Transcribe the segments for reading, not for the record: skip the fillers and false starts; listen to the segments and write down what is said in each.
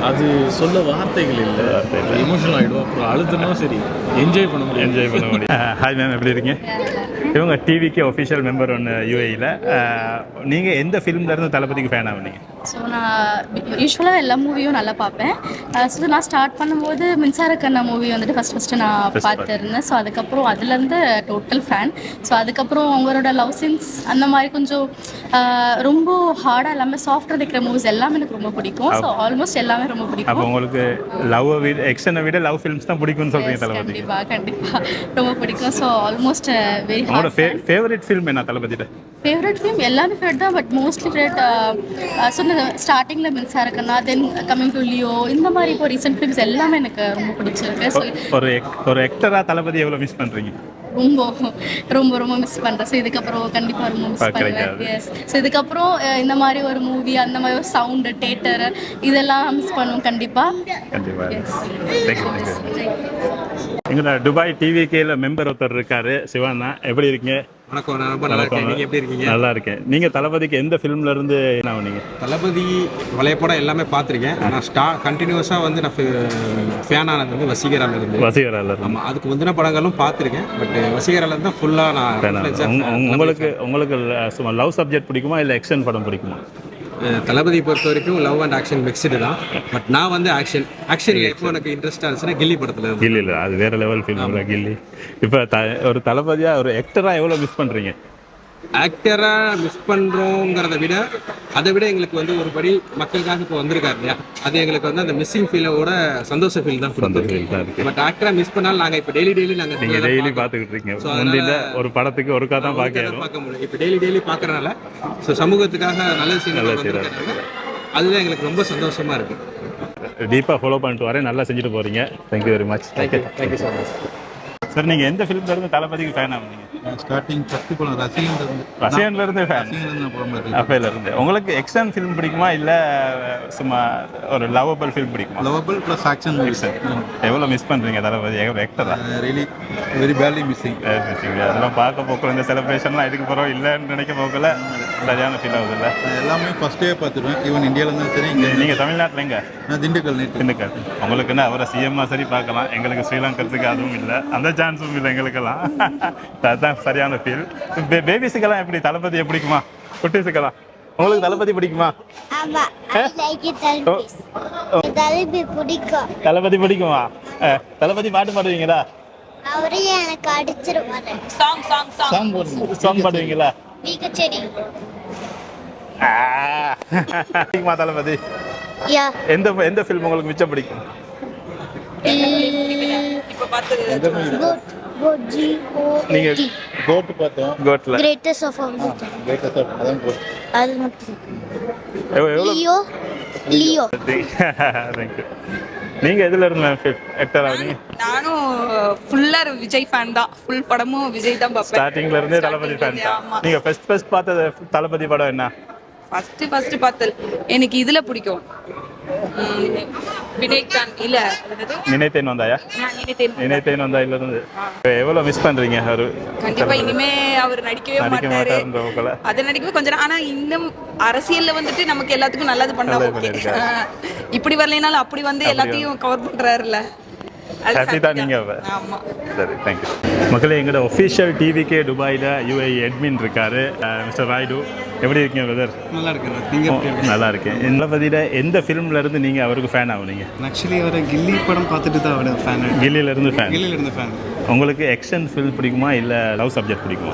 அது சொல்ல வார்த்தைகள் இல்லை, எமோஷனல் ஆகிடும். அப்புறம் அழுதுனா சரி என்ஜாய் பண்ண முடியும். ஹாய் மேம், எப்படி இருக்கீங்க? இவங்க டிவிக்கு ஒஃபிஷியல் மெம்பர் ஒன்று யூஏயில். நீங்கள் எந்த ஃபிலிம்லேருந்து தளபதிக்கு ஃபேன் ஆகுனீங்க? ஸோ நான் யூஸ்வலாக எல்லா மூவியும் நல்லா பார்ப்பேன். ஸோ நான் ஸ்டார்ட் பண்ணும்போது மின்சார கண்ணா மூவி வந்துட்டு ஃபஸ்ட்டு நான் பார்த்துருந்தேன். ஸோ அதுக்கப்புறம் அதுலேருந்து டோட்டல் ஃபேன். ஸோ அதுக்கப்புறம் அவங்களோட லவ் சீன்ஸ் அந்த மாதிரி கொஞ்சம் ரொம்ப ஹார்டாக இல்லாமல் சாஃப்டாக இருக்கிற மூவிஸ் எல்லாமே எனக்கு ரொம்ப பிடிக்கும். ஸோ ஆல்மோஸ்ட் எல்லாமே ரொம்ப பிடிக்கும். அப்போ உங்களுக்கு லவ் விட எக்ஷனை விட லவ் ஃபிலிம்ஸ் தான் பிடிக்கும்னு சொல்கிறீங்க தளபதி? கண்டிப்பாக ரொம்ப பிடிக்கும். So almost very hard. Favourite film என்ன தளபதிட்ட? ஃபேவரட் ஃபிலிம் எல்லாமே ஃபேவரட் தான், பட் மோஸ்ட்லி ஃபேவரட் சொன்ன ஸ்டார்டிங்கில் மின்சார கண்ணா, தென் கமிங் டு லியோ, இந்த மாதிரி இப்போ ரீசெண்ட் ஃபிலிம்ஸ் எல்லாமே எனக்கு ரொம்ப பிடிச்சிருக்கு. ஸோ ஒரு ஆக்டராக தளபதி எவ்வளோ மிஸ் பண்ணுறீங்க? ரொம்ப ரொம்ப ரொம்ப மிஸ் பண்ணுறேன். ஸோ இதுக்கப்புறம் கண்டிப்பாக ரொம்ப மிஸ் பண்ணுவேன். எஸ். ஸோ இதுக்கப்புறம் இந்த மாதிரி ஒரு மூவி, அந்த மாதிரி ஒரு சவுண்டு, தேட்டர், இதெல்லாம் மிஸ் பண்ணுவோம் கண்டிப்பாக. எஸ். எங்களோட துபாய் டிவிகேல மெம்பர் ஒருத்தர் இருக்காரு, சிவானா. எப்படி இருக்கீங்க? வணக்கம், நான் ரொம்ப நல்லா இருக்கேன். நீங்கள் எப்படி இருக்கீங்க? நல்லா இருக்கேன். நீங்கள் தளபதிக்கு எந்த ஃபிலிம்ல இருந்து என்ன பண்ணீங்க? தளபதி பழைய படம் எல்லாமே பார்த்துருக்கேன். நான் கண்டினியூஸாக வந்து நான் ஃபேன் ஆனது வந்து வசீகரால இருந்து. வசீகரால இருந்து. ஆமாம், அதுக்கு முந்தின படங்களும் பார்த்துருக்கேன். பட் வசீகரால இருந்து ஃபுல்லாக நான் உங்களுக்கு சும்மா லவ் சப்ஜெக்ட் பிடிக்குமா இல்லை ஆக்ஷன் படம் பிடிக்குமா? தளபதி பொறுத்த வரைக்கும் லவ் அண்ட் ஆக்ஷன் மிக்ஸ்டு தான். பட் நான் வந்து ஆக்ஷன் எப்போ எனக்கு இன்ட்ரெஸ்டாக இருந்துச்சுன்னா கில்லி படத்தில். கில்லி இல்லை, அது வேற லெவல் ஃபிலிம் கில்லி. இப்போ ஒரு தளபதியாக ஒரு ஆக்டராக எவ்வளோ மிஸ் பண்ணுறீங்க? ஆக்டராக மிஸ் பண்ணுறோங்கிறத விட அதை விட எங்களுக்கு வந்து ஒரு படி மக்களுக்காக இப்போ வந்திருக்காரு இல்லையா, அது எங்களுக்கு வந்து அந்த மிஸ்ஸிங் ஃபீலோட சந்தோஷ ஃபீல் தான் கொடுத்துருக்கு. பட் ஆக்டராக மிஸ் பண்ணாலும் நாங்கள் இப்போ டெய்லி நாங்கள் டெய்லி பார்த்துக்கிட்டு இருக்கீங்க. முந்தில ஒரு படத்துக்கு ஒருக்கா தான் பார்க்க முடியும். இப்போ டெய்லி பார்க்கறனால ஸோ சமூகத்துக்காக நல்ல விஷயம் அதுதான் எங்களுக்கு ரொம்ப சந்தோஷமாக இருக்குது. டீப்பாக ஃபாலோ பண்ணிட்டு வரேன். நல்லா செஞ்சுட்டு போகிறீங்க. Thank you very much. Thank you so much. Sir, நீங்கள் எந்த ஃபிலிம்ல இருந்து தளபதிக்கு ஃபேன் ஆகுனீங்க? ஸ்டார்டிங் ஃபர்ஸ்ட் படம் ரசிகன்ல இருந்து ஃபேன். அப்பையில இருந்து. உங்களுக்கு ஆக்ஷன் ஃபிலிம் பிடிக்குமா இல்லை சும்மா ஒரு லவபிள் ஃபிலிம் பிடிக்குமா? Lovable plus action. எவ்வளோ மிஸ் பண்ணுறீங்க தளபதி ஆக்டரா? Really very badly missing. அதெல்லாம் பார்க்க போக்குள்ள இந்த செலிப்ரேஷன்லாம் இதுக்கு பிறகு இல்லைன்னு நினைக்க போக்கல சரியான ஃபீல் ஆகுது இல்லை? எல்லாமே ஃபர்ஸ்ட் டே பார்த்துருவேன். ஈவன் இந்தியாவில் இருந்தாலும் சரி. நீங்கள் தமிழ்நாட்டில் எங்க? நான் திண்டுக்கல். உங்களுக்குன்னா அவரை சிஎம்மா சரி பார்க்கலாம். எங்களுக்கு ஸ்ரீலங்கத்துக்கு அதுவும் இல்லை, அந்த சான்ஸும் இல்லை எங்களுக்கெல்லாம். அதுதான் சரியான ஃபீல். பேபிஸுக்கெல்லாம் எப்படி தளபதியை பிடிக்குமா? குட்டீஸுக்கெல்லாம் உங்களுக்கு தளபதி பிடிக்குமா? தளபதி பிடிக்குமா? தளபதி பாட்டு பாடுவீங்களா? சாங் பாடுவீங்களா? தளபதி எந்த ஃபிலிம் உங்களுக்கு மிச்சம் பிடிக்கும்? நீங்க கோட் பார்த்தோம். கோட்ல கிரேட்டஸ்ட் ஆஃப் ஆல் அதான் கோட். அது மட்டும். லியோ. Thank you. நீங்க எதுல இருந்து ஆக்டர் ஆவீங்க? நானும் ஃபுல்லா விஜய் ஃபேன் தான். ஃபுல் படமும் விஜய் தான் பார்ப்பேன். ஸ்டார்டிங்ல இருந்தே தளபதி ஃபேன் தான். நீங்க ஃபர்ஸ்ட் பார்த்த தளபதி படம் என்ன? ஃபர்ஸ்ட் பார்த்தது எனக்கு இதுல பிடிக்கும். வினய்கான் இல்ல நினைத்தேன் வந்தாயா? நினைத்தேன் வந்தா இல்ல இருந்து எவ்வளவு மிஸ் பண்றீங்க? அவரு கண்டிப்பா இனிமே அவர் நடிக்கவே மாட்டாரு. அது நடிக்கவே கொஞ்சம். ஆனா இன்னும் அரசியல்ல வந்துட்டு நமக்கு எல்லாத்துக்கும் நல்லது பண்ணா ஓகே. இப்படி வரலைனாலும் அப்படி வந்து எல்லாத்தையும் கவர் பண்றாருல்ல. மக்களே, எங்களோட ஒஃபிஷியல் டிவிகே துபாயில் யூஏஇ அட்மின் இருக்காரு, மிஸ்டர் ராய்டு. எப்படி இருக்கீங்க பிரதர்? நல்லா இருக்கேன். நல்லா இருக்கேன். தளபதியில் எந்த ஃபிலிம்ல இருந்து நீங்கள் அவருக்கு ஃபேன் ஆகுனீங்க? ஆக்சுவலி அவர் கில்லி படம் பார்த்துட்டு தான் அவரோட ஃபேன். கில்லியில இருந்து ஃபேன். உங்களுக்கு ஆக்ஷன் ஃபிலிம் பிடிக்குமா இல்லை லவ் சப்ஜெக்ட் பிடிக்குமா?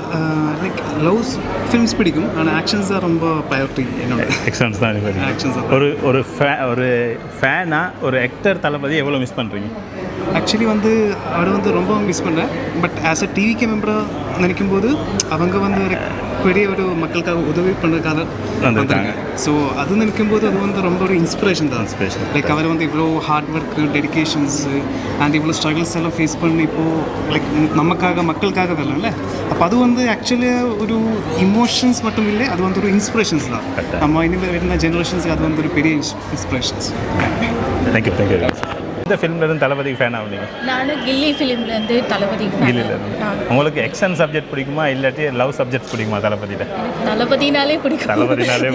லைக் லவ் ஃபிலிம்ஸ் பிடிக்கும். ஆனால் ஆக்ஷன்ஸ் தான் ரொம்ப ப்ரையாரிட்டி என்னோட. ஆக்ஷன்ஸ் தான். ஒரு ஃபேனா ஒரு ஆக்டர் தளபதி எவ்வளோ மிஸ் பண்ணுறீங்க? ஆக்சுவலி வந்து அவர் வந்து ரொம்ப மிஸ் பண்ணுறேன். பட் ஆஸ் அ டிவிகே மெம்பராக நினைக்கும் போது அவங்க வந்து பெரிய ஒரு மக்களுக்காக உதவி பண்ணுறதுக்காக வந்துருங்க. ஸோ அது நினைக்கும் போது அது வந்து ரொம்ப ஒரு இன்ஸ்பிரேஷன் தான். லைக் அவர் வந்து இவ்வளோ ஹார்ட் ஒர்க்கு, டெடிக்கேஷன்ஸு அண்ட் இவ்வளோ ஸ்ட்ரகிள்ஸ் எல்லாம் ஃபேஸ் பண்ணி இப்போது லைக் நமக்காக மக்களுக்காக வரலாம்ல. அப்போ அது வந்து ஆக்சுவலி ஒரு இமோஷன்ஸ் மட்டும் இல்லை, அது வந்து ஒரு இன்ஸ்பிரேஷன்ஸ் தான். நம்ம இனிமேல் வருന്ന ஜெனரேஷன்ஸுக்கு அது வந்து ஒரு பெரிய இன்ஸ்பிரேஷன்ஸ். தேங்க்யூ. இந்த ஃபிலிம்லேருந்து தளபதிக்கு ஃபேன் ஆகுனீங்க? நானும் கில்லி ஃபிலிம்லேருந்து தளபதி கில்லிலேருந்து. உங்களுக்கு ஆக்ஷன் சப்ஜெக்ட் பிடிக்குமா இல்லாட்டி லவ் சப்ஜெக்ட் பிடிக்குமா தளபதியில்? தளபதினாலே பிடிக்கும். தளபதினாலே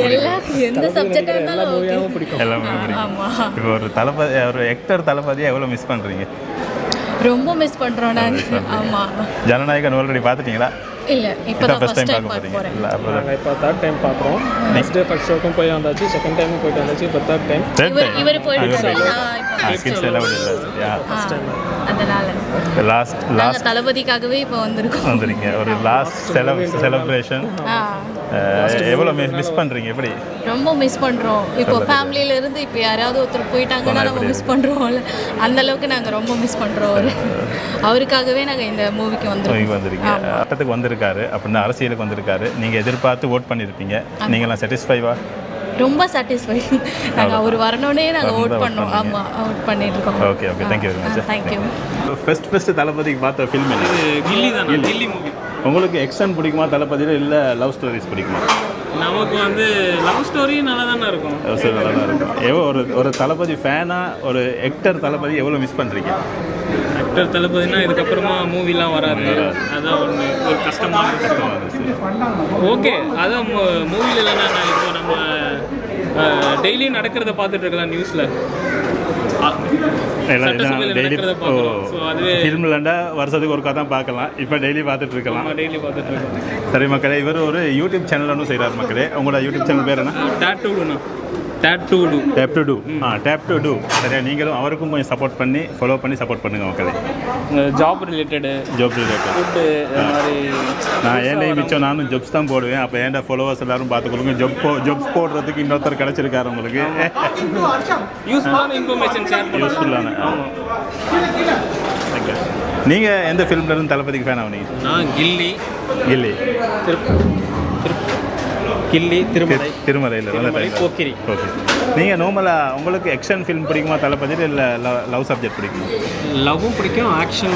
எந்த சப்ஜெக்டாக இருந்தாலும் எல்லாமே பிடிக்கும். இப்போ ஒரு தளபதி, ஒரு ஆக்டர் தளபதியை எவ்வளோ மிஸ் பண்ணுறீங்க? ரொம்ப மிஸ் பண்ணுறோம் நாங்கள். ஆமாம். ஜனநாயகன் ஆல்ரெடி பார்த்துட்டீங்களா? இல்லை, இப்போ தான் ஃபர்ஸ்ட் டைம் பார்க்க போகிறீங்க. போகிறேன். இல்லை அப்போ நாங்கள் இப்போ தேர்ட் டைம் பார்க்குறோம். நெக்ஸ்ட் டே ஃபர்ஸ்ட் ஷோக்கும் போய் வந்தாச்சு, செகண்ட் டைமும் போயிட்டு வந்தாச்சு, இப்போ தேர்ட் டைம். இவர் போயிட்டு கிட்ஸ் எல்லாம் இல்லை. அதனால லாஸ்ட் தளபதிக்காகவே இப்போ வந்துருக்கீங்க. ஒரு லாஸ்ட் செலிப்ரேஷன் எவ்வளோ மிஸ் பண்ணுறீங்க? எப்படி? ரொம்ப மிஸ் பண்ணுறோம். இப்போ ஃபேமிலியில இருந்து இப்போ யாராவது ஒருத்தர் போயிட்டாங்கன்னா நம்ம மிஸ் பண்ணுறோம்ல, அந்த அளவுக்கு நாங்கள் ரொம்ப மிஸ் பண்ணுறோம். அவருக்காகவே நாங்கள் இந்த மூவிக்கு வந்திருக்கீங்க. ஆட்டத்துக்கு வந்திருக்காரு அப்படின்னா, அரசியலுக்கு வந்திருக்காரு. நீங்கள் எதிர்பார்த்து ஓட் பண்ணியிருப்பீங்க. நீங்களாம் சாட்டிஸ்ஃபைவா? ரொம்ப சாட்டிஸ்ஃபை. நாங்கள் அவர் வரணுன்னே நாங்கள் ஓட் பண்ணோம். ஆமாம், ஓட் பண்ணிட்டு இருக்கோம். Okay okay, thank you very much. Thank you. First தளபதிக்கு பார்த்த ஃபில்ம் என்ன? கில்லி தான். கில்லி மூவி. உங்களுக்கு ஆக்ஷன் பிடிக்குமா தளபதியில், இல்லை லவ் ஸ்டோரிஸ் பிடிக்குமா? நமக்கு வந்து லவ் ஸ்டோரி நல்லா தானே இருக்கும். நல்லா தான் இருக்கும். ஒரு தளபதி ஃபேனாக ஒரு ஆக்டர் தளபதி எவ்வளோ மிஸ் பண்ணுறீங்க? ஆக்டர் தளபதினா இதுக்கப்புறமா மூவிலாம் வராது, அதான் ஒரு கஷ்டமான விஷயம். ஓகே, அதான் மூவியில் இல்லைன்னா இப்போ நம்ம டெய்லி நடக்கிறத பார்த்துட்டு இருக்கலாம் நியூஸில். ஃபிலிம்லண்டா வருஷத்துக்கு ஒருக்கா தான் பார்க்கலாம். இப்போ டெய்லி பார்த்துட்டு இருக்கலாம். டெய்லி பார்த்துட்டு இருக்கலாம். சரி மக்களே, இவர் ஒரு யூடியூப் சேனல் ஒன்றும் செய்கிறார் மக்களே. உங்களோட யூடியூப் சேனல் பேர் என்ன? Tap to do. சரியா, நீங்களும் அவருக்கும் கொஞ்சம் சப்போர்ட் பண்ணி ஃபாலோ பண்ணி சப்போர்ட் பண்ணுங்க மக்களே. ஜாப் ரிலேட்டடு ஃபுட்டு மாதிரி. நான் ஏன்டா மிச்சம் நானும் ஜப்ஸ் தான் போடுவேன். அப்போ ஏன்டா ஃபாலோவர்ஸ் எல்லாரும் பார்த்து கொடுங்க. ஜப்ஸ் போடுறதுக்கு இன்னொருத்தர் கிடச்சிருக்காரு உங்களுக்கு. யூஸ்ஃபுல்லான இன்ஃபர்மேஷன் ஷேர் பண்ணுங்க. யூஸ்ஃபுல்லான. ஆமாம். நீங்கள் எந்த ஃபிலிம்லேருந்து தளபதிக்கு ஃபேன் ஆகுனீங்க? நான் கில்லி திருமலை போக்கிரி. ஓகே. நீங்கள் நார்மலாக உங்களுக்கு ஆக்ஷன் ஃபிலிம் பிடிக்குமா தளபதியில், இல்லை லவ் சப்ஜெக்ட் பிடிக்குமா? லவ்வும் பிடிக்கும், ஆக்ஷன்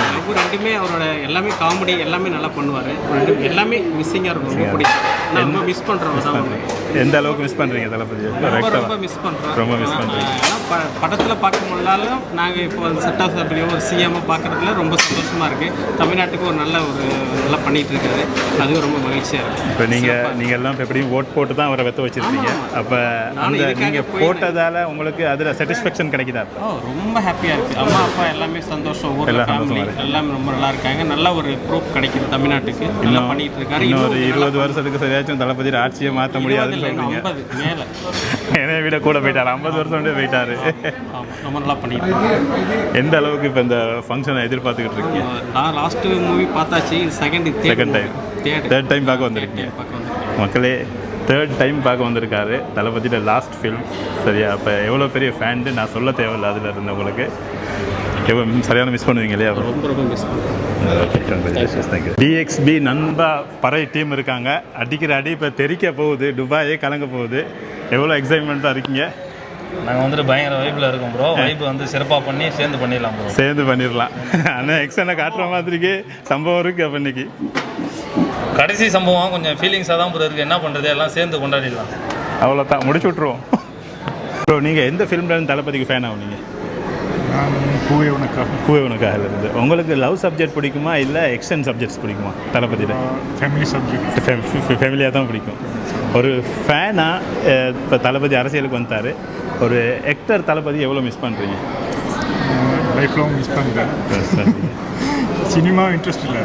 லவ் ரெண்டுமே. அவரோட எல்லாமே காமெடி எல்லாமே நல்லா பண்ணுவார். எல்லாமே மிஸ்ஸிங்காக இருக்கும். ரொம்ப பிடிக்கும். ரொம்ப மிஸ் பண்ணுறோம். எந்த அளவுக்கு மிஸ் பண்ணுறீங்க தளபதி? ரொம்ப மிஸ் பண்ணுறோம். ரொம்ப மிஸ் பண்ணுறீங்க. படத்தில் பார்க்க முடியலாலும் நாங்கள் இப்போ செட்டாஸ் அப்படியோ ஒரு சிஎம்ஐ பார்க்குறதுல ரொம்ப சந்தோஷமாக இருக்குது. தமிழ்நாட்டுக்கு ஒரு நல்லா பண்ணிகிட்டு இருக்காரு. அதுவும் ரொம்ப மகிழ்ச்சியாக இருக்குது. இப்போ நீங்கள் எல்லாம் இப்போ எப்படியும் ஓட் போட்டு தான் அவரை வெத்த வச்சுருக்கீங்க. அப்போ அந்த நீங்கள் போட்டதால் உங்களுக்கு அதில் சாட்டிஸ்ஃபேக்ஷன் கிடைக்குதா? ரொம்ப ஹாப்பியாக இருக்குது. அம்மா அப்பா எல்லாமே சந்தோஷம். எல்லாமே ரொம்ப நல்லா இருக்காங்க. நல்ல ஒரு ப்ரூஃப் கிடைக்குது தமிழ்நாட்டுக்கு. நல்லா பண்ணிட்டு இருக்காரு. இன்னொரு 20 வருஷத்துக்கு சரியாச்சும் தளபதி ஆட்சியை மாற்ற முடியாதுன்னு சொல்றீங்க. என்னை விட கூட போயிட்டாரு. 50 வருஷம் போயிட்டாரு. ரொம்ப நல்லா பண்ணிட்டு இருக்காரு. எந்த அளவுக்கு இப்போ இந்த ஃபங்க்ஷனை எதிர்பார்த்துக்கிட்டு இருக்கீங்க? நான் லாஸ்ட் மூவி பார்த்தாச்சு. தேர்ட் டைம் பார்க்க வந்திருக்கீங்க மக்களே. தேர்ட் டைம் பார்க்க வந்திருக்காரு தளபதியோட லாஸ்ட் ஃபில்ம். சரியா, அப்போ எவ்வளோ பெரிய ஃபேண்டு நான் சொல்ல தேவையில்லை. அதில் இருந்தவங்களுக்கு எவ்வளோ சரியான மிஸ் பண்ணுவீங்க இல்லையா? ரொம்ப மிஸ் பண்ணுவேன். டிஎக்ஸ்பி நண்பா பறை டீம் இருக்காங்க. அடிக்கிற அடி இப்போ தெரிக்க போகுது. துபாயே கலங்க போகுது. எவ்வளோ எக்ஸைட்மெண்ட்டாக இருக்கீங்க? நாங்கள் வந்துட்டு பயங்கர வைப்பில் இருக்கோம் ப்ரோ. வைப்பு வந்து சிறப்பாக பண்ணி சேர்ந்து பண்ணிடலாம். ஆனால் எக்ஸனை காட்டுற மாதிரிக்கு சம்பவம் இருக்குது. அப்போ இன்னைக்கு கடைசி சம்பவம் கொஞ்சம் ஃபீலிங்ஸாக தான் ப்ரோ இருக்குது. என்ன பண்ணுறது, எல்லாம் சேர்ந்து கொண்டாடிடலாம். அவ்வளோதான், முடிச்சு விட்ருவோம். ப்ரோ, நீங்கள் எந்த ஃபிலிம்லேருந்து தளபதிக்கு ஃபேன் ஆகுனீங்க? பூவே உனக்காக இருந்து. உங்களுக்கு லவ் சப்ஜெக்ட் பிடிக்குமா, இல்லை ஆக்ஷன் சப்ஜெக்ட்ஸ் பிடிக்குமா தளபதியில்? Family subject. ஃபேமிலியாக தான் பிடிக்கும். ஒரு ஃபேனாக இப்போ தளபதி அரசியலுக்கு வந்தார். ஒரு ஆக்டர் தளபதி எவ்வளோ மிஸ் பண்ணுறீங்க? லைஃப் லாங் மிஸ் பண்ணுறேன். சினிமா இன்ட்ரெஸ்ட் இல்லை.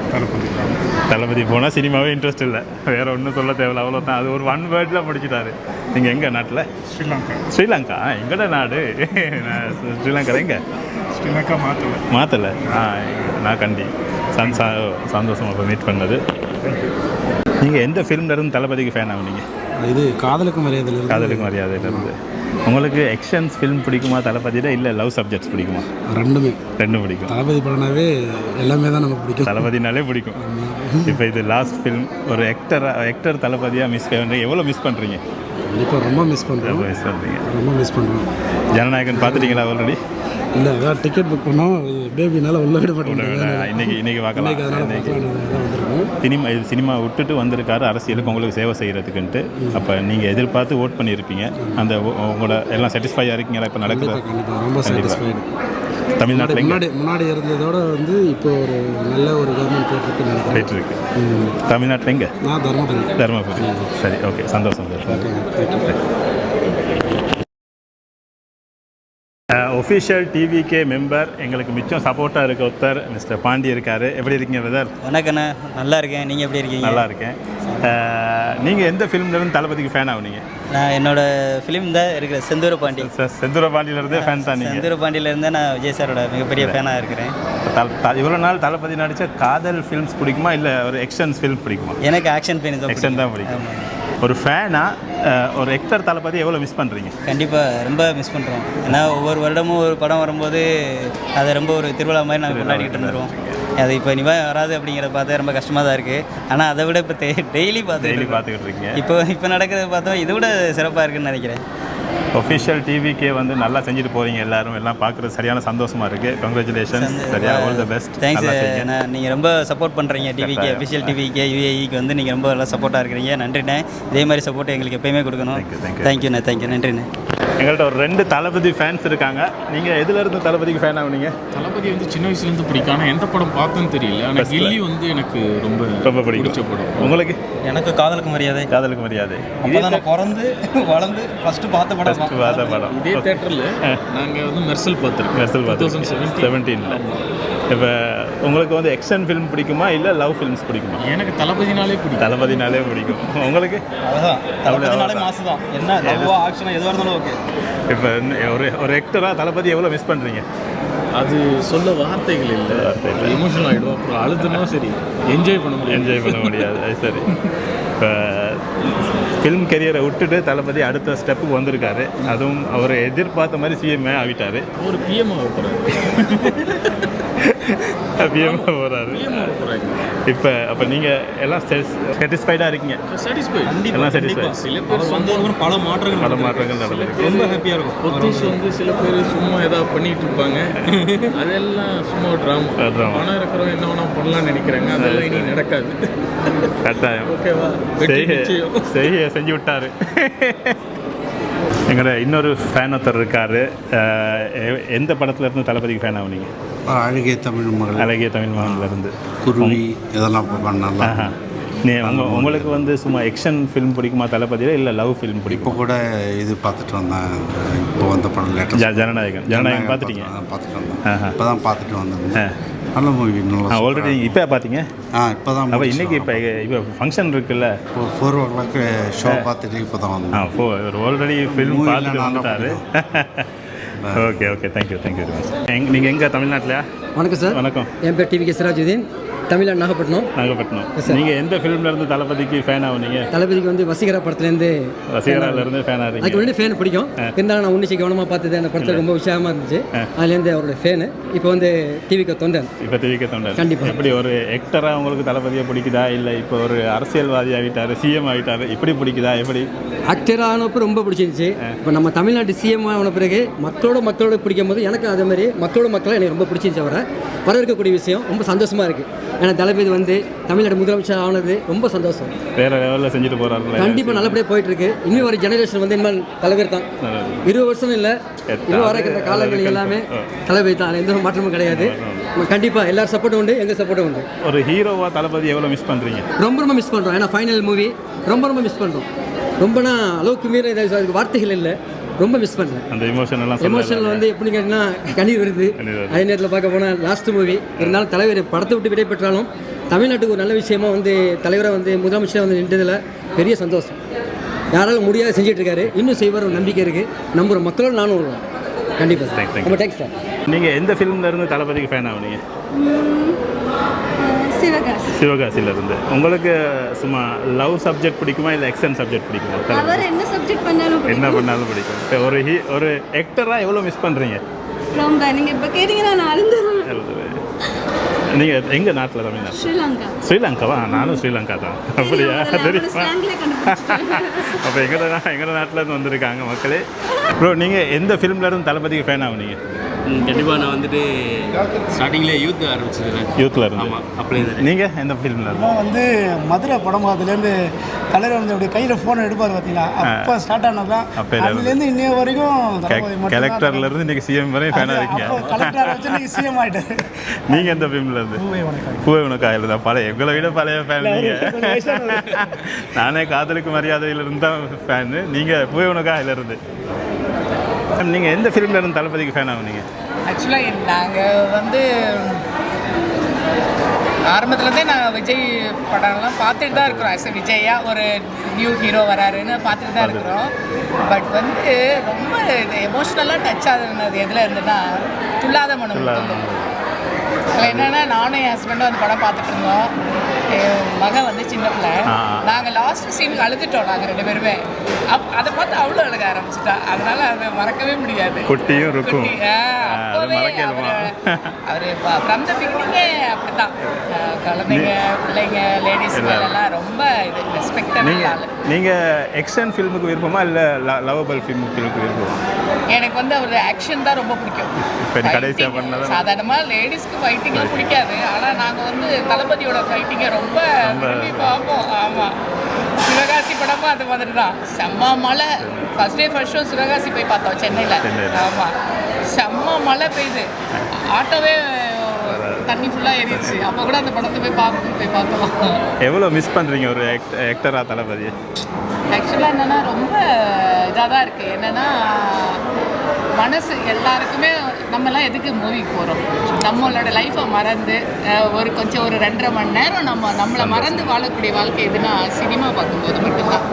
தளபதி போனால் சினிமாவே இன்ட்ரெஸ்ட் இல்லை. வேறு ஒன்றும் சொல்ல தேவையில்ல. அவ்வளோ தான். அது ஒரு 1 வேர்டில் முடிச்சிட்டாரு. நீங்கள் எங்கே நாட்டில்? ஸ்ரீலங்கா. எங்கட நாடு? ஸ்ரீலங்கா எங்கே? ஸ்ரீலங்கா மாற்றலை. நான் கண்டி சந்தோஷமாக இப்போ மீட் பண்ணது. நீங்கள் எந்த ஃபிலிம்லேருந்து தளபதிக்கு ஃபேன் ஆகுனீங்க? இது காதலுக்கு மரியாதையிலேருந்து. உங்களுக்கு ஆக்ஷன்ஸ் ஃபிலிம் பிடிக்குமா தளபதியில், இல்லை லவ் சப்ஜெக்ட்ஸ் பிடிக்குமா? ரெண்டும் பிடிக்கும். தளபதி படம்னாவே எல்லாமே தான் நமக்கு பிடிக்கும். தளபதினாலே பிடிக்கும். இப்போ இது லாஸ்ட் ஃபிலிம். ஒரு ஆக்டர் தளபதியாக மிஸ் பண்ணுறீங்க. எவ்வளோ மிஸ் பண்ணுறீங்க? கண்டிப்பாக ரொம்ப மிஸ் பண்ணுறோம். ஜனநாயகன் பார்த்துட்டீங்களா ஆல்ரெடி? இல்லை ஏதாவது டிக்கெட் புக் பண்ணோம் பேபினால உள்ள விட மாட்டேன் இன்னைக்கு பார்க்கலாம். சினிமா விட்டுட்டு வந்திருக்காரு அரசியலுக்கு உங்களுக்கு சேவை செய்கிறதுக்குன்ட்டு. அப்போ நீங்கள் எதிர்பார்த்து ஓட் பண்ணியிருப்பீங்க. அந்த உங்களோட எல்லாம் சாட்டிஸ்ஃபையாக இருக்கீங்களா இப்போ நடக்குது? கண்டிப்பாக ரொம்ப சாட்டிஸ்ஃபைடு. தமிழ்நாட்டில் முன்னாடி இருந்ததோட வந்து இப்போ ஒரு நல்ல ஒரு கவர்மெண்ட் போயிட்டு இருக்கு. தமிழ்நாட்டில் எங்கே? நான் தருமபுரி. சரி, ஓகே, சந்தோஷம். ஒஃபிஷியல் டிவிகே மெம்பர் எங்களுக்கு மிச்சம் சப்போர்ட்டாக இருக்க ஒருத்தர் மிஸ்டர் பாண்டி இருக்கார். எப்படி இருக்கீங்க பிரதர்? வணக்கண்ணா, நல்லா இருக்கேன். நீங்கள் எப்படி இருக்கீங்க? நல்லா இருக்கேன். நீங்கள் எந்த ஃபிலிம்லேருந்து தளபதிக்கு ஃபேன் ஆகுனீங்க? நான் என்னோட ஃபிலிம் தான் இருக்கிற செந்தூர பாண்டி. செந்தூர பாண்டியிலேருந்தே ஃபேன் தான் நீங்கள்? செந்தூர பாண்டியிலேருந்தே நான் விஜய் சாரோட மிகப்பெரிய ஃபேனாக இருக்கிறேன். இவ்வளோ நாள் தளபதி நடித்த காதல் ஃபிலிம்ஸ் பிடிக்குமா இல்லை ஒரு ஆக்ஷன்ஸ் ஃபிலிம் பிடிக்குமா? எனக்கு ஆக்ஷன் ஃபிலிம் தான். ஆக்ஷன் தான் பிடிக்கும். ஒரு ஃபேனாக ஒரு ஆக்டர் தளபதி எவ்வளோ மிஸ் பண்ணுறீங்க? கண்டிப்பாக ரொம்ப மிஸ் பண்ணுறோம். ஏன்னா ஒவ்வொரு வருடமும் ஒரு படம் வரும்போது அதை ரொம்ப ஒரு திருவிழா மாதிரி நாங்கள் கொண்டாடிக்கிட்டு இருந்துருவோம். அது இப்போ இனிமேல் வராது அப்படிங்கிறத பார்த்தா ரொம்ப கஷ்டமாக தான் இருக்குது. ஆனால் அதை விட இப்போ டெய்லி பார்த்துக்கிட்டு இருக்கீங்க. இப்போ நடக்கிறத பார்த்தோம் இதை விட சிறப்பாக இருக்குதுன்னு நினைக்கிறேன். ஒஃபிஷியல் டிவிக்கே வந்து நல்லா செஞ்சுட்டு போகிறீங்க. எல்லாம் பார்க்குறது சரியான சந்தோஷமாக இருக்குது. கங்க்ராச்சுலேஷன்ஸ். சரியா, ஆல் தி பெஸ்ட். தேங்க்ஸ். நீங்கள் ரொம்ப சப்போர்ட் பண்ணுறீங்க டிவிக்கு, அஃபிஷியல் டிவிக்கு, யூஏஇக்கு வந்து நீங்கள் ரொம்ப நல்லா சப்போர்ட்டாக இருக்கிறீங்க. நன்றிண்ணே. இதே மாதிரி சப்போர்ட் எங்களுக்கு எப்பயுமே கொடுக்கணும். தேங்க்யூண்ணே. தேங்க்யூ. நன்றிண்ணே. எங்கள்கிட்ட ஒரு 2 தளபதி ஃபேன்ஸ் இருக்காங்க. நீங்கள் எதுலேருந்து தளபதிக்கு ஃபேன் ஆகுனீங்க? தளபதி வந்து சின்ன வயசுலேருந்து பிடிக்கும். ஆனால் எந்த படம் பார்த்தோன்னு தெரியல. ஆனால் கில்லி வந்து எனக்கு ரொம்ப பிடிச்ச படம். உங்களுக்கு? எனக்கு காதலுக்கு மரியாதை. காதலுக்கு மரியாதை நான் பிறந்து வளர்ந்து ஃபஸ்ட்டு பார்த்த படம். இதே தேட்டரில் நாங்கள் வந்து மெர்சல் பார்த்துருக்கோம் 2017. இப்போ உங்களுக்கு வந்து ஆக்ஷன் ஃபிலிம் பிடிக்குமா இல்லை லவ் ஃபிலிம்ஸ் பிடிக்குமா? எனக்கு தளபதினாலே பிடிக்கும். உங்களுக்கு? அதுதான், தளபதினாலே மாசு தான். என்ன ஆக்ஷனாக எதுவாக இருந்தாலும் ஓகே. இப்போ ஒரு ஆக்டராக தளபதி எவ்வளோ மிஸ் பண்ணுறீங்க? அது சொல்ல வார்த்தைகள் இல்லை. எமோஷனல் ஆகிடும். அப்புறம் அழுதுனா சரி என்ஜாய் பண்ண முடியாது. அது சரி. இப்போ ஃபிலிம் கெரியரை விட்டுட்டு தளபதி அடுத்த ஸ்டெப்புக்கு வந்திருக்காரு. அதுவும் அவர் எதிர்பார்த்த மாதிரி சிஎம்ஏ ஆகிட்டார். ஒரு பிஎம் போகிறாரு. இப்போ அப்போ நீங்கள் எல்லாம் சாட்டிஸ்ஃபைடாக இருக்கீங்க? எல்லாம் சாட்டிஸ்ஃபைட். சில பேர் வந்து பல மாற்றங்கள் நடந்திருக்கு. ரொம்ப ஹாப்பியாக இருக்கும். புதுசு வந்து சில பேர் சும்மா ஏதாவது பண்ணிட்டு இருப்பாங்க. அதெல்லாம் சும்மா ட்ராமா. பணம் இருக்கிறவங்க என்ன வேணா பண்ணலாம்னு நினைக்கிறாங்க. அதெல்லாம் இனி நடக்காது. கட்டாயம். ஓகேவா? செஞ்சு விட்டாரு. எங்களோட இன்னொரு ஃபேன் ஒருத்தர் இருக்காரு. எந்த படத்துல இருந்து தளபதிக்கு ஃபேன் ஆகுனீங்க? அழகிய தமிழ் மகன்லேருந்து. குருவி இதெல்லாம் பண்ணலாம். உங்களுக்கு வந்து சும்மா ஆக்ஷன் ஃபிலிம் பிடிக்குமா தளபதியில் இல்லை லவ் ஃபிலிம் பிடிக்கும்? இப்போ கூட இது பார்த்துட்டு வந்தேன். இப்போ வந்த படம் லேட்டஸ்ட் ஜனநாயகம் பார்த்துட்டீங்க? பார்த்துட்டு வந்தேன். இப்போ தான் பார்த்துட்டு வந்தேன். நல்ல மூவி. நல்லா ஆல்ரெடி இப்போ பார்த்தீங்க? இப்போ தான். அப்போ இன்றைக்கி இப்போ ஃபங்க்ஷன் இருக்குல்ல, இப்போ 4 o'clock ஷோ பார்த்துட்டு இப்போ தான் வந்தேன். ஆல்ரெடி ஃபிலிம் பார்த்துட்டு வந்துட்டாரு. Okay, thank you very much. நீங்கள் எங்கே? தமிழ்நாட்டிலையா? வணக்கம் சார். வணக்கம். என் பேர் டிவிகே சிராஜுதீன். தமிழ்நாடு நாகப்பட்டினம். நீங்கள் எந்த ஃபிலிம்லேருந்து தளபதிக்கு ஃபேன் ஆகுனீங்க? தளபதிக்கு வந்து வசீகரா படத்துலேருந்து ஃபேன் ஆகுது. அதுக்கு முன்னாடி ஃபேன் பிடிக்கும். இருந்தாலும் நான் உன்னிச்சு கவனமாக பார்த்தது அந்த படத்தில் ரொம்ப விஷயமாக இருந்துச்சு. அதுலேருந்து அவரோட ஃபேனு. இப்போ வந்து டிவிக்கு தொண்டன். கண்டிப்பாக. எப்படி ஒரு ஆக்டராக உங்களுக்கு தளபதியை பிடிக்குதா இல்லை இப்போ ஒரு அரசியல்வாதி ஆகிட்டாரு, சிஎம் ஆகிட்டாரு, இப்படி பிடிக்குதா? எப்படி? ஆக்டர் ஆனப்போ ரொம்ப பிடிச்சிருந்துச்சு. இப்போ நம்ம தமிழ்நாட்டு சிஎம் ஆன பிறகு மக்களோட பிடிக்கும் போது எனக்கு அதே மாதிரி மக்களோட எனக்கு ரொம்ப பிடிச்சிருந்துச்சு. அவரை வரவேற்கக்கூடிய விஷயம் ரொம்ப சந்தோஷமாக இருக்குது. ஏன்னா தளபதி வந்து தமிழ்நாடு முதலமைச்சர் ஆனது ரொம்ப சந்தோஷம். வேற லெவலில் செஞ்சுட்டு போகிறாரு. கண்டிப்பாக நல்லபடியாக போயிட்டு இருக்கு. இன்னும் ஒரு ஜெனரேஷன் வந்து இனிமேல் தலைவர் தான். 20 வருஷம் இல்லை, இன்னும் வர காலங்கள் எல்லாமே தளபதி தான். எந்த மாற்றமும் கிடையாது. கண்டிப்பாக எல்லாரும் சப்போர்ட்டும் உண்டு, எங்கள் சப்போர்ட்டும் உண்டு. ஒரு ஹீரோவா தளபதி எவ்வளோ மிஸ் பண்ணுறீங்க? ரொம்ப மிஸ் பண்ணுறோம். ஏன்னா ஃபைனல் மூவி ரொம்ப மிஸ் பண்ணுறோம். ரொம்பனா அளவுக்கு மீறி அதுக்கு வார்த்தைகள் இல்லை. ரொம்ப மிஸ் பண்ணேன். அந்த எமோஷனல் வந்து எப்படி கேட்டிங்கன்னா கண்ணீர் வருது. அதே நேரத்தில் பார்க்க போனால் லாஸ்ட் மூவி இருந்தாலும் தலைவர் படத்தை விட்டு விடை பெற்றாலும் தமிழ்நாட்டுக்கு ஒரு நல்ல விஷயமா வந்து தலைவராக வந்து முதலமைச்சராக வந்து நின்றதில் பெரிய சந்தோஷம். யாராலும் முடியாத செஞ்சுட்டு இருக்காரு. இன்னும் செய்வார் ஒரு நம்பிக்கை இருக்குது. நம்புகிற மக்களோடு நானும் வருவேன். கண்டிப்பாக. ரொம்ப தேங்க்ஸ் சார். நீங்கள் எந்த ஃபிலிம்லேருந்து தளபதிக்கு ஃபேன் ஆகுனீங்க? சிவகாசியிலிருந்து. உங்களுக்கு சும்மா லவ் சப்ஜெக்ட் பிடிக்குமா இல்லை ஆக்ஷன் சப்ஜெக்ட் பிடிக்குமா? அவர் என்ன சப்ஜெக்ட் பண்ணாலும் பிடிக்கும். ஒரு ஆக்டராக எவ்வளோ மிஸ் பண்ணுறீங்க? ரொம்ப. நீங்கள் இப்போ கேட்டீங்கன்னா நான் அழுந்துருவேன். நீங்கள் எங்கள் நாட்டில்? தமிழ்நாடு. ஸ்ரீலங்காவா? நானும் ஸ்ரீலங்கா தான். அப்படியா? தெரியுமா? அப்போ எங்கள் நாட்டிலேருந்து வந்திருக்காங்க மக்களே. ப்ரோ, நீங்கள் எந்த ஃபிலிம்லேருந்து தளபதிக்கு ஃபேன் ஆகுனீங்க? கண்டிப்பாக நான் வந்துட்டு ஸ்டார்டிங்கில் யூத் ஆரம்பிச்சதுல யூத்தில் இருந்து. ஆமாம் அப்ளை நீங்கள் எந்த ஃபிலிமில் இருந்து? நான் வந்து மதுரை படம் அதுலேருந்து தலைவர் வந்து அப்படி கையில் ஃபோனை எடுப்பார் பார்த்தீங்களா, அப்போ ஸ்டார்ட் ஆனதுதான். அதுலேருந்து இன்னைய வரைக்கும் கலெக்டர்ல இருந்து இன்னைக்கு சிஎம் வரையும் ஃபேனாக இருக்கீங்க. கலெக்டர் வச்சு நீங்கள் சிஎம் ஆகிட்டாரு. நீங்கள் எந்த ஃபிலிமில் இருந்து? பூவே உனக்கு ஆயில் தான். பழைய எங்களை விட பழைய ஃபேன் நீங்கள். நானே காதலுக்கு மரியாதையிலிருந்து தான் ஃபேனு. நீங்கள் பூவே உனக்கு ஆயில் இருந்து. நீங்கள் எந்த ஃபிலிமில் இருந்து தளபதிக்கு ஃபேன் ஆகுனீங்க? ஆக்சுவலாக நாங்கள் வந்து ஆரம்பத்துலேருந்தே நான் விஜய் படம்லாம் பார்த்துட்டு தான் இருக்கிறோம். ஆஸ் விஜயா ஒரு நியூ ஹீரோ வராருன்னு பார்த்துட்டு தான் இருக்கிறோம். பட் வந்து ரொம்ப இது எமோஷ்னலாக டச் ஆகுனது எதில் இருந்துன்னா துள்ளாத மனம். அதில் என்னென்னா நானும் என் ஹஸ்பண்டும் அந்த படம் பார்த்துட்டு இருந்தோம். என் மகன் வந்து சின்ன பிள்ளை. நாங்கள் லாஸ்ட் சீனுக்கு அழுதுட்டோம் நாங்கள் 2 பேருமே. அதை பார்த்து அவ்வளோ அழுக ஆரம்பிச்சிட்டா. அதனால அதை மறக்கவே முடியாது. குட்டியும் இருக்கும். அவர் ஃப்ரம் த பிகினிங்கே அப்படி தான். குழந்தைங்க பிள்ளைங்க லேடிஸ் எல்லாம் ரொம்ப இது ரெஸ்பெக்டபிள். நீங்கள் எக்ஷன் ஃபில்முக்கு விருப்பமா இல்லை லவபிள் ஃபில்முக்கு விருப்பமா? எனக்கு வந்து அவர் ஆக்ஷன் தான் ரொம்ப பிடிக்கும். கடைசியாக பண்ணது சாதாரணமாக லேடிஸ்க்கு ஃபைட்டிங்லாம் பிடிக்காது. ஆனால் நாங்கள் வந்து தளபதியோட ஃபைட்டிங்கை ரொம்ப விரும்பி பார்ப்போம். ஆமாம், சிவகாசி படமும் அது மாதிரி தான். செம்ம மழை. First day first show Sivakasi போய் பார்த்தோம் சென்னையில். ஆமாம், செம்ம மழை பெய்யுது. ஆட்டோவே தண்ணி ஃபுல்லாக ஏறிடுச்சு. அப்போ கூட அந்த படத்தை போய் பார்த்தோம். எவ்வளோ மிஸ் பண்ணுறீங்க ஒரு ஆக்டராக தளபதி? ஆக்சுவலாக என்னென்னா ரொம்ப இதாக தான் இருக்குது. என்னென்னா மனசு எல்லாருக்குமே நம்மலாம் எதுக்கு மூவிக்கு போகிறோம்? நம்மளோட லைஃப்பை மறந்து ஒரு 2.5 மணி நேரம் நம்மளை மறந்து வாழக்கூடிய வாழ்க்கை எதுனா சினிமா பார்க்கும்போது மட்டும்தான்.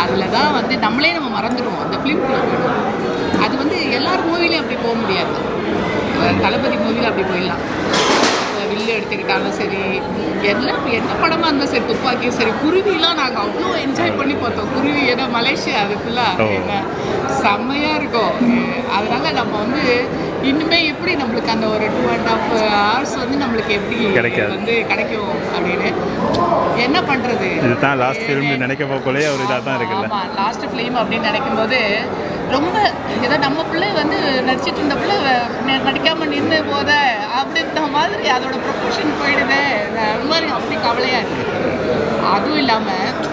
அதில் தான் வந்து நம்மளே நம்ம மறந்துடுவோம். அந்த ஃபிலிம்குள்ளே போயிடுவோம். அது வந்து எல்லார் மூவிலையும் அப்படி போக முடியாது. தளபதி மூவியில் அப்படி போயிடலாம். வில்லு எடுத்துக்கிட்டாலும் சரி, எல்லாம் என்ன படமாக இருந்தாலும் சரி, துப்பாக்கியும் சரி, குருவிலாம் நாங்கள் அவ்வளோ என்ஜாய் பண்ணி பார்த்தோம். குருவி ஏன்னா மலேசியா அது ஃபுல்லாக என்ன செம்மையாக இருக்கும். அதனால் நம்ம வந்து இன்னுமே எப்படி நம்மளுக்கு அந்த ஒரு 2.5 hours வந்து நம்மளுக்கு எப்படி வந்து கிடைக்கும் அப்படின்னு என்ன பண்ணுறது. இதுதான் லாஸ்ட் ஃபிலிம் நினைக்க போகலே ஒரு இதாக தான் இருக்குல்ல. ஆமாம், லாஸ்ட் ஃபிலிம் அப்படின்னு நினைக்கும் போது ரொம்ப ஏதோ நம்ம பிள்ளை வந்து நடிச்சிட்டு இருந்த பிள்ளை நடிக்காமல் நின்று போத அப்படின்ற மாதிரி அதோட ப்ரொஃபஷன் போயிடுது. அது மாதிரி அப்படி கவலையாக இருக்குது. அதுவும் இல்லாமல்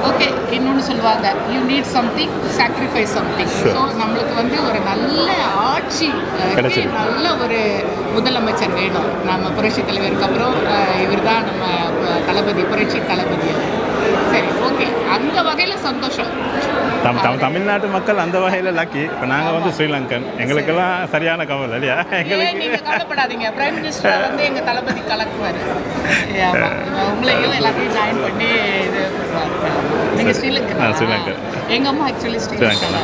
ஓகே, இன்னொன்று சொல்லுவாங்க, you need something sacrifice something. So நம்மளுக்கு வந்து ஒரு நல்ல ஆட்சி, நல்ல ஒரு முதலமைச்சர் வேணும். நம்ம புரட்சி தலைவருக்கு அப்புறம் இவர் தான் நம்ம தளபதி, புரட்சி தளபதி. சரி, ஓகே, அந்த வகையில் சந்தோஷம். தமிழ்நாட்டு மக்கள் அந்த வகையில் லக்கி. இப்போ நாங்கள் வந்து ஸ்ரீலங்கன், எங்களுக்கெல்லாம் சரியான கவலை இல்லையா? நீங்கள் கவலைப்படாதீங்க, பிரைம் மினிஸ்டர் வந்து எங்கள் தளபதி கலக்குவார். உங்களையும் எல்லாத்தையும் ஜாயின் பண்ணி இது பண்ணுவார். நீங்கள் ஸ்ரீலங்கன். எங்கள் அம்மா ஆக்சுவலி ஸ்ரீலங்கன்.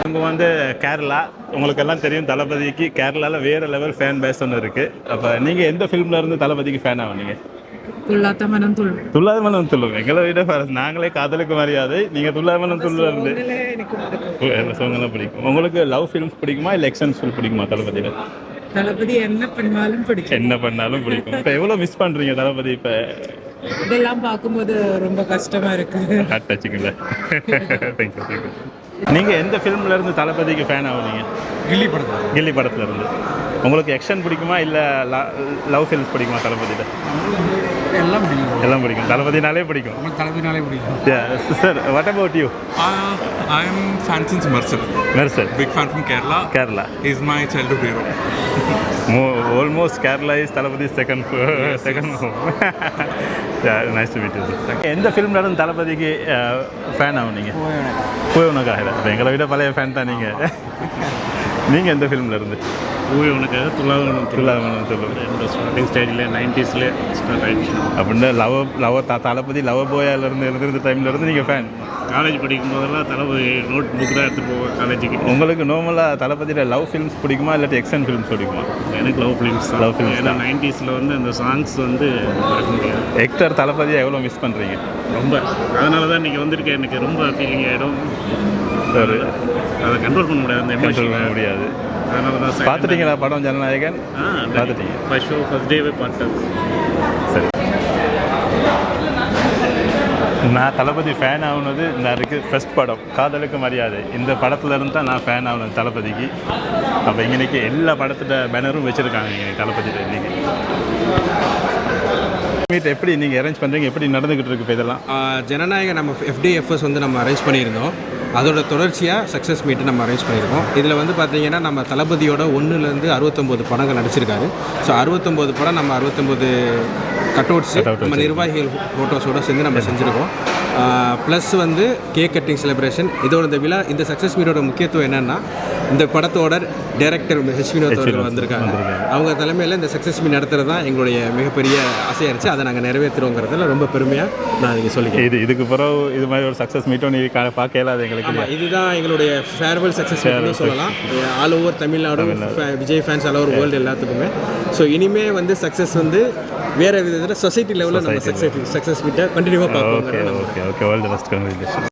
நம்ம வந்து கேரளா, உங்களுக்கு எல்லாம் தெரியும் தளபதிக்கு கேரளாவில் வேறு லெவல் ஃபேன் பேஸ் ஒன்று இருக்குது. அப்போ நீங்கள் எந்த ஃபிலிமில் இருந்து தளபதிக்கு ஃபேன் ஆகுனீங்க? துள்ளாத மனம் துள்ளும். எங்களை விட நாங்களே காதலுக்கு மரியாதை, நீங்கள் துள்ளாத மனம் துள்ளுல இருந்து சோங்கெல்லாம் பிடிக்கும். உங்களுக்கு லவ் ஃபிலிம்ஸ் பிடிக்குமா இல்லை ஆக்ஷன் ஃபிலிம் பிடிக்குமா தளபதியில்? தளபதி என்ன பண்ணாலும் பிடிக்கும். இப்போ எவ்வளோ மிஸ் பண்ணுறீங்க தளபதி? இப்போ இதெல்லாம் பார்க்கும்போது ரொம்ப கஷ்டமாக இருக்குது. டச்சுங்களா? தேங்க்யூ. நீங்கள் எந்த ஃபிலிம்ல இருந்து தளபதிக்கு ஃபேன் ஆகுனீங்க? கில்லி படத்துல இருந்து. உங்களுக்கு ஆக்ஷன் பிடிக்குமா இல்லை லவ் ஃபிலிம்ஸ் பிடிக்குமா தளபதியில்? எல்லாம் பிடிக்கும். தளபதினாலே பிடிக்கும். Sir, what about you? I am fan since Mersal. Big fan from Kerala. He is my childhood hero. Almost Kerala is Talapadi's second home. Yeah, nice to meet you. எந்த ஃபிலிம்ல இருந்து தளபதிக்கு fan ஆகுனீங்க? பூவே உனக்கு ஆகல. எங்களை விட பழைய ஃபேன் தான் நீங்கள் எந்த ஃபிலிம்ல இருந்து? பூவே உனக்காக துள்ளாத இந்த ஸ்டார்டிங் ஸ்டேஜில் 90s ஸ்டார்ட் ஆகிடுச்சு. அப்படின்னா தளபதி லவ் பாயாலேருந்து எழுதுற டைம்லேருந்து நீங்கள் ஃபேன்? காலேஜ் படிக்கும் போதெல்லாம் தளபதி நோட் புக் தான் எடுத்து போவேன் காலேஜுக்கு. உங்களுக்கு நார்மலாக தளபதியில் லவ் ஃபிலிம்ஸ் பிடிக்குமா இல்லாட்டி ஆக்ஷன் ஃபிலிம்ஸ் பிடிக்குமா? எனக்கு லவ் ஃபிலிம்ஸ். ஏன்னா 90s வந்து அந்த சாங்ஸ் வந்து மறக்க முடியாது. ஆக்டர் தளபதியை எவ்வளோ மிஸ் பண்ணுறீங்க? ரொம்ப. அதனால தான் இன்றைக்கி வந்திருக்கேன். எனக்கு ரொம்ப ஃபீலிங் ஆகிடும். அதை கண்ட்ரோல் பண்ண முடியாது, அந்த எமோஷன் பண்ண முடியாது. அதனால தான். பார்த்துட்டீங்களா படம் ஜனநாயகன்? பார்த்துட்டீங்க? ஃபர்ஸ்ட் டேவே பார்த்தேன். சரி. நான் தளபதி ஃபேன் ஆகுனது இந்த ஃபர்ஸ்ட் படம் காதலுக்கு மரியாதை. இந்த படத்துல இருந்து தான் நான் ஃபேன் ஆகுனது தளபதிக்கு. அப்போ இன்னைக்கு எல்லா படத்தோட பேனரும் வச்சுருக்காங்க இங்கே தளபதியில் இன்னைக்கு. மீட் எப்படி நீங்கள் அரேஞ்ச் பண்ணுறீங்க, எப்படி நடந்துக்கிட்டு இருக்கு இப்போ இதெல்லாம்? ஜனநாயக நம்ம FDFS வந்து நம்ம அரேஞ்ச் பண்ணியிருந்தோம். அதோட தொடர்ச்சியாக சக்ஸஸ் மீட்டு நம்ம அரேஞ்ச் பண்ணியிருக்கோம். இதில் வந்து பார்த்தீங்கன்னா நம்ம தளபதியோட 1லேருந்து 69 படங்கள் நடிச்சிருக்காரு. ஸோ 69 படம் நம்ம 69 கட்அவுட்ஸ் நம்ம நிர்வாகிகள் ஃபோட்டோஸோடு சேர்ந்து நம்ம செஞ்சுருக்கோம். ப்ளஸ் வந்து கேக் கட்டிங் செலிப்ரேஷன். இதோட இந்த விழா, இந்த சக்ஸஸ் மீட்டோட முக்கியத்துவம் என்னென்னா, இந்த படத்தோட டைரக்டர் H. வினோத் அவர்கள் வந்திருக்காங்க. அவங்க தலைமையில் இந்த சக்ஸஸ் மீட் நடத்துறது தான் எங்களுடைய மிகப்பெரிய ஆசையாக இருந்துச்சு. அதை நாங்கள் நிறைவேற்றுறோங்கிறதுல ரொம்ப பெருமையாக நான் இங்கே சொல்லிக்கிறேன். இதுக்கு பிறகு இது மாதிரி ஒரு சக்ஸஸ் மீட்டும் நீ பார்க்க இயலாது எங்களுக்கு. இதுதான் எங்களுடைய ஃபேர்வெல் சக்ஸஸ் மீட்னு சொல்லலாம். All over Tamil Nadu Vijay fans all over world எல்லாத்துக்குமே. ஸோ இனிமே வந்து சக்ஸஸ் வந்து வேறு விதத்தில் சொசைட்டி லெவலில் நம்ம சக்ஸஸ் மீட்டை கண்டினியூவாக பார்ப்போம். Okay, all the best, congratulation.